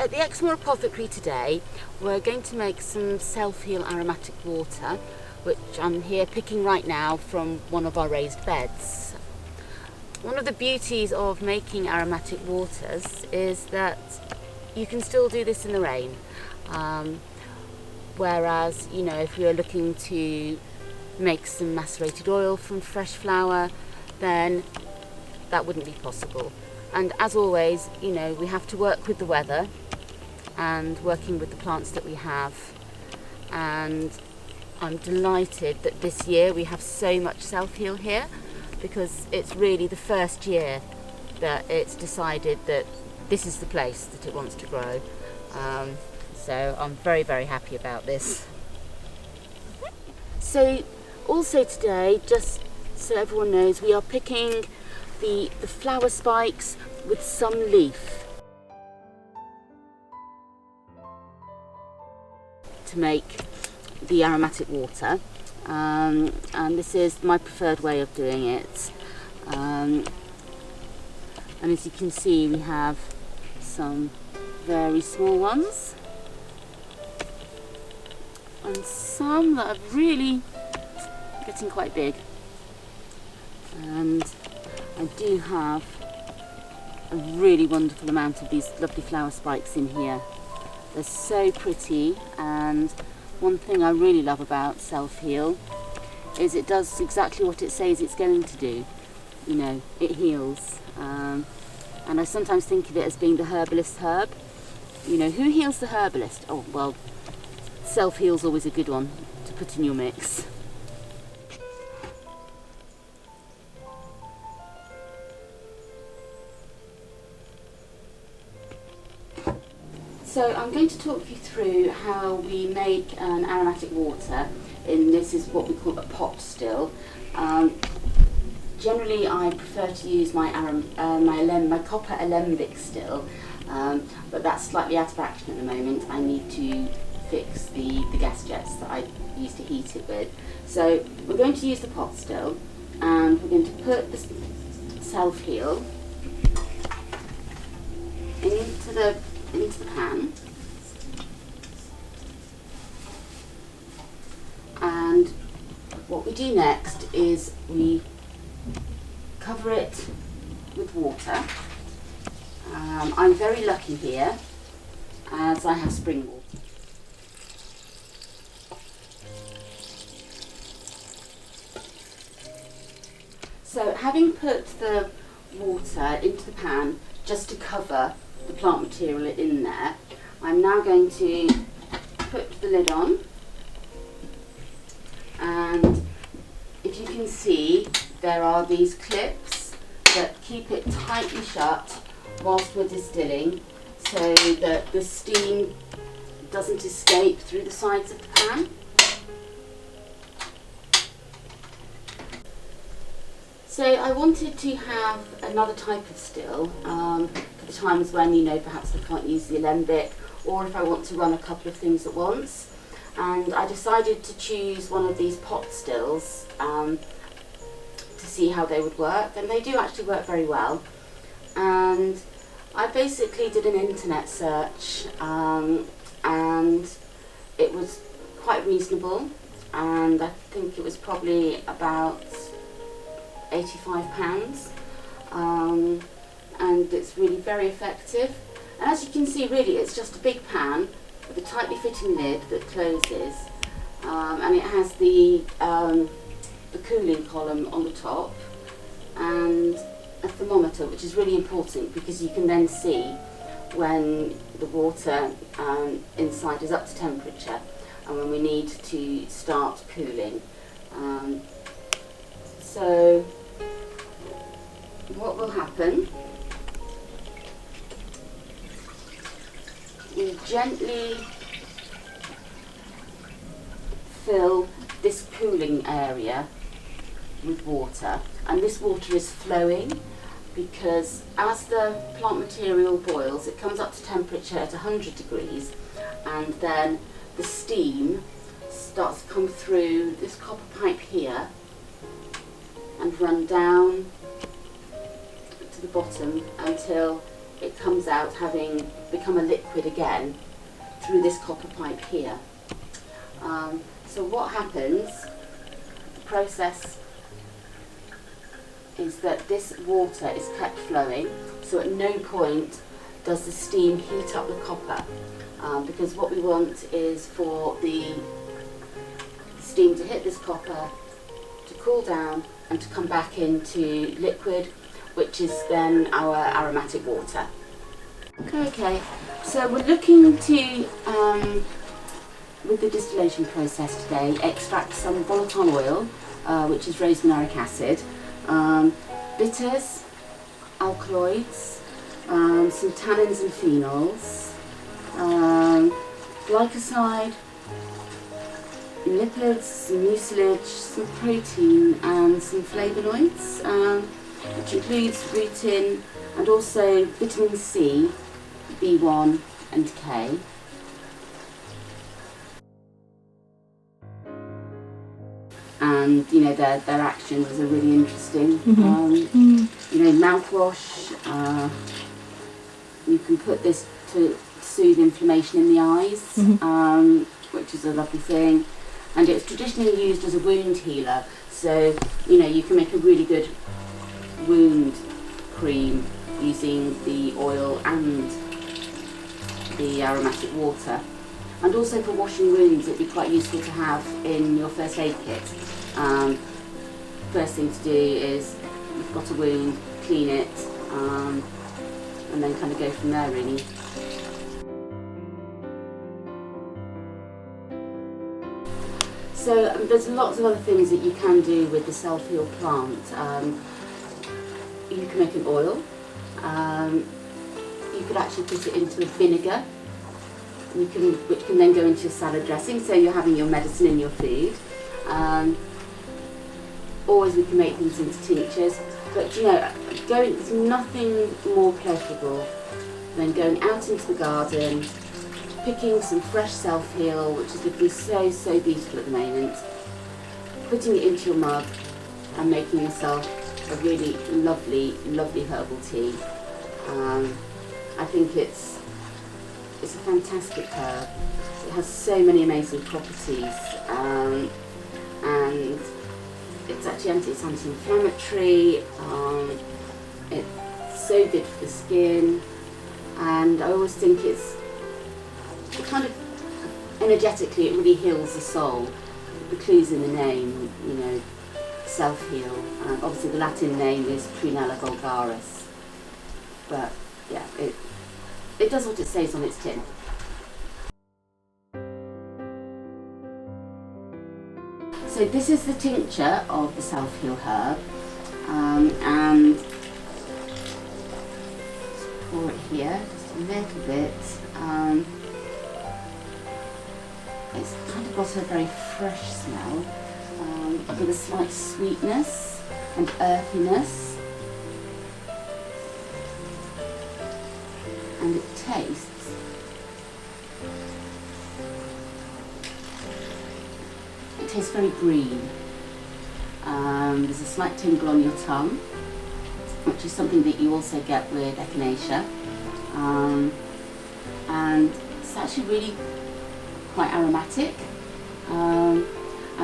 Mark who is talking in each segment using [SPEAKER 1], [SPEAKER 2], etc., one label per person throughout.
[SPEAKER 1] at the Exmoor Apothecary today we're going to make some self-heal aromatic water, which I'm here picking right now from one of our raised beds. One of the beauties of making aromatic waters is that you can still do this in the rain, whereas, you know, if we were looking to make some macerated oil from fresh flower, then that wouldn't be possible. And as always, you know, we have to work with the weather and working with the plants that we have. And I'm delighted that this year we have so much self-heal here, because it's really the first year that it's decided that this is the place that it wants to grow. So I'm very, very happy about this. So also today, just so everyone knows, we are picking the flower spikes with some leaf to make the aromatic water, and this is my preferred way of doing it. And as you can see, we have some very small ones and some that are really getting quite big, and I do have a really wonderful amount of these lovely flower spikes in here. They're so pretty, and one thing I really love about self-heal is it does exactly what it says it's going to do. You know, it heals. And I sometimes think of it as being the herbalist herb. You know, who heals the herbalist? Oh, well, self-heal's always a good one to put in your mix. So I'm going to talk you through how we make an aromatic water. This is what we call a pot still. Generally, I prefer to use my copper alembic still, but that's slightly out of action at the moment. I need to fix the gas jets that I used to heat it with. So we're going to use the pot still, and we're going to put the self-heal into the pan, and what we do next is we cover it with water. I'm very lucky here as I have spring water. So having put the water into the pan just to cover the plant material in there, I'm now going to put the lid on, and if you can see, there are these clips that keep it tightly shut whilst we're distilling, so that the steam doesn't escape through the sides of the pan. So I wanted to have another type of still for the times when, you know, perhaps I can't use the alembic, or if I want to run a couple of things at once. And I decided to choose one of these pot stills to see how they would work, and they do actually work very well. And I basically did an internet search, and it was quite reasonable, and I think it was probably about £85, and it's really very effective. And as you can see, really it's just a big pan with a tightly fitting lid that closes, and it has the cooling column on the top and a thermometer, which is really important because you can then see when the water inside is up to temperature and when we need to start cooling. So what will happen, we gently fill this cooling area with water, and this water is flowing because as the plant material boils, it comes up to temperature at 100 degrees, and then the steam starts to come through this copper pipe here and run down to the bottom until it comes out having become a liquid again through this copper pipe here. So what happens, the process is that this water is kept flowing, so at no point does the steam heat up the copper, because what we want is for the steam to hit this copper, to cool down and to come back into liquid, which is then our aromatic water. Okay, so we're looking to, with the distillation process today, extract some volatile oil, which is rosmarinic acid, bitters, alkaloids, some tannins and phenols, glycoside, lipids, some mucilage, some protein and some flavonoids, which includes rutin and also vitamin C, B1 and K. And you know, their actions are really interesting. You know, mouthwash, you can put this to soothe inflammation in the eyes, which is a lovely thing. And it's traditionally used as a wound healer, so you know, you can make a really good wound cream using the oil and the aromatic water. And also for washing wounds, it'd be quite useful to have in your first aid kit. First thing to do is, you've got a wound, clean it, and then kind of go from there really. So there's lots of other things that you can do with the self-heal plant. You can make an oil. You could actually put it into a vinegar, which can then go into your salad dressing, so you're having your medicine in your food. Always we can make things into tinctures, but you know, there's nothing more pleasurable than going out into the garden, picking some fresh self-heal, which is looking so beautiful at the moment, putting it into your mug and making yourself a really lovely herbal tea. I think it's a fantastic herb. It has so many amazing properties, and it's actually it's anti-inflammatory, it's so good for the skin, and I always think it's kind of energetically, it really heals the soul. The clue's in the name, you know, self-heal. Obviously the Latin name is Prunella vulgaris, but yeah, it does what it says on its tin. So this is the tincture of the self-heal herb, and just pour it here, just a little bit. It's kind of got a very fresh smell, with a slight sweetness and earthiness, and it tastes very green. There's a slight tingle on your tongue, which is something that you also get with echinacea, and it's actually really quite aromatic, and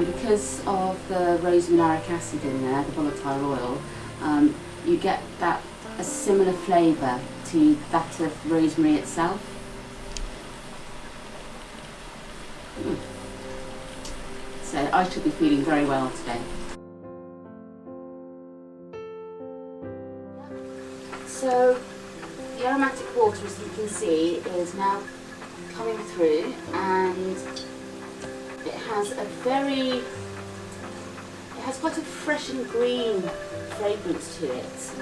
[SPEAKER 1] because of the rosmarinic acid in there, the volatile oil, you get a similar flavour to that of rosemary itself. So I should be feeling very well today. So the aromatic water, as you can see, is now coming through, and it has quite a fresh and green fragrance to it,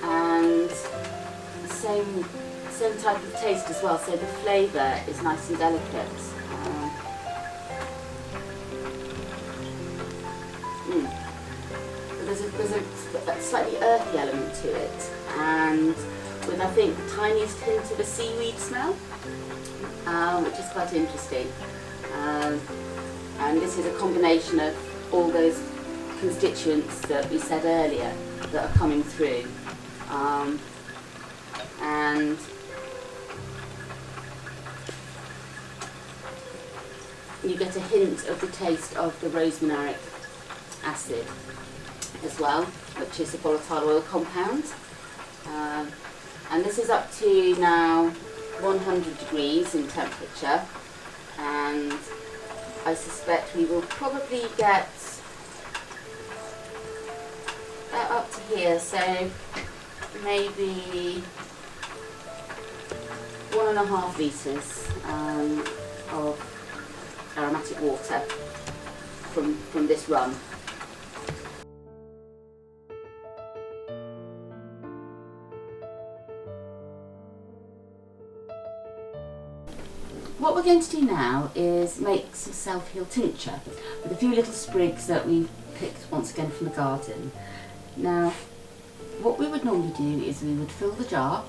[SPEAKER 1] and same type of taste as well. So the flavour is nice and delicate. There's a slightly earthy element to it, and with, I think, the tiniest hint of a seaweed smell, which is quite interesting. And this is a combination of all those constituents that we said earlier that are coming through. And you get a hint of the taste of the rosmarinic acid as well, which is a volatile oil compound. And this is up to now 100 degrees in temperature, and I suspect we will probably get up to here, so maybe 1.5 litres of aromatic water from this rum. What we're going to do now is make some self-heal tincture with a few little sprigs that we've picked once again from the garden. Now, what we would normally do is we would fill the jar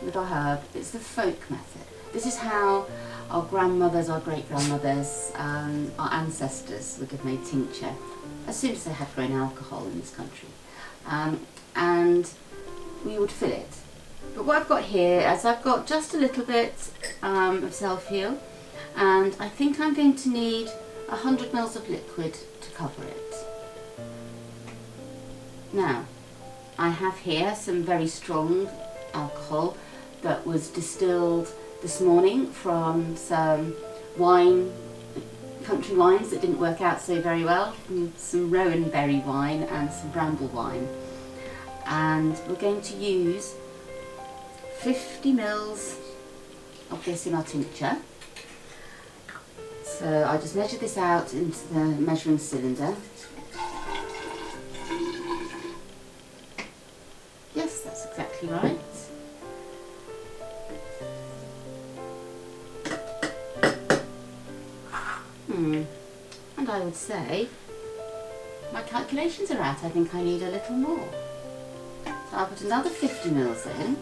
[SPEAKER 1] with our herb. It's the folk method. This is how our grandmothers, our great-grandmothers, our ancestors would have made tincture as soon as they had grown alcohol in this country. And we would fill it. But what I've got here is I've got just a little bit of self-heal, and I think I'm going to need 100 ml of liquid to cover it. Now, I have here some very strong alcohol that was distilled this morning from some wine, country wines that didn't work out so very well, some rowan berry wine and some bramble wine. And we're going to use 50 ml of this in our tincture. So I just measured this out into the measuring cylinder. Yes, that's exactly right. And I would say my calculations are right. I think I need a little more. So I'll put another 50 ml in.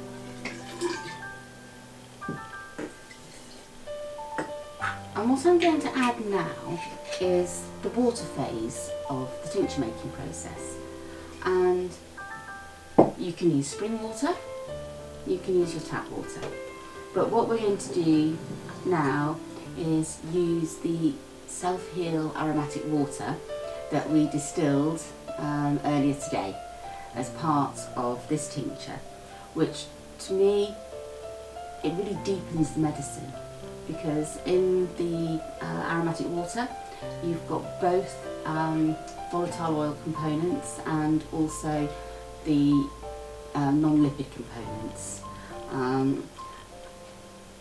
[SPEAKER 1] And what I'm going to add now is the water phase of the tincture making process. And you can use spring water, you can use your tap water. But what we're going to do now is use the self-heal aromatic water that we distilled earlier today as part of this tincture, which to me, it really deepens the medicine, because in the aromatic water you've got both volatile oil components and also the non-lipid components.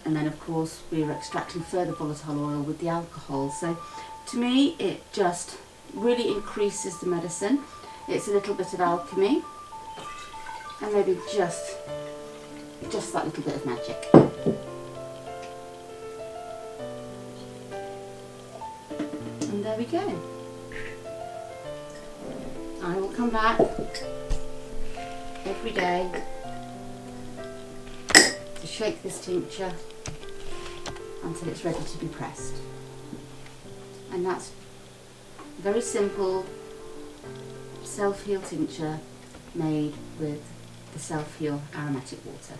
[SPEAKER 1] And then of course we're extracting further volatile oil with the alcohol. So to me it just really increases the medicine. It's a little bit of alchemy and maybe just that little bit of magic. And there we go. I will come back every day to shake this tincture until it's ready to be pressed. And that's very simple self-heal tincture made with the self-heal aromatic water.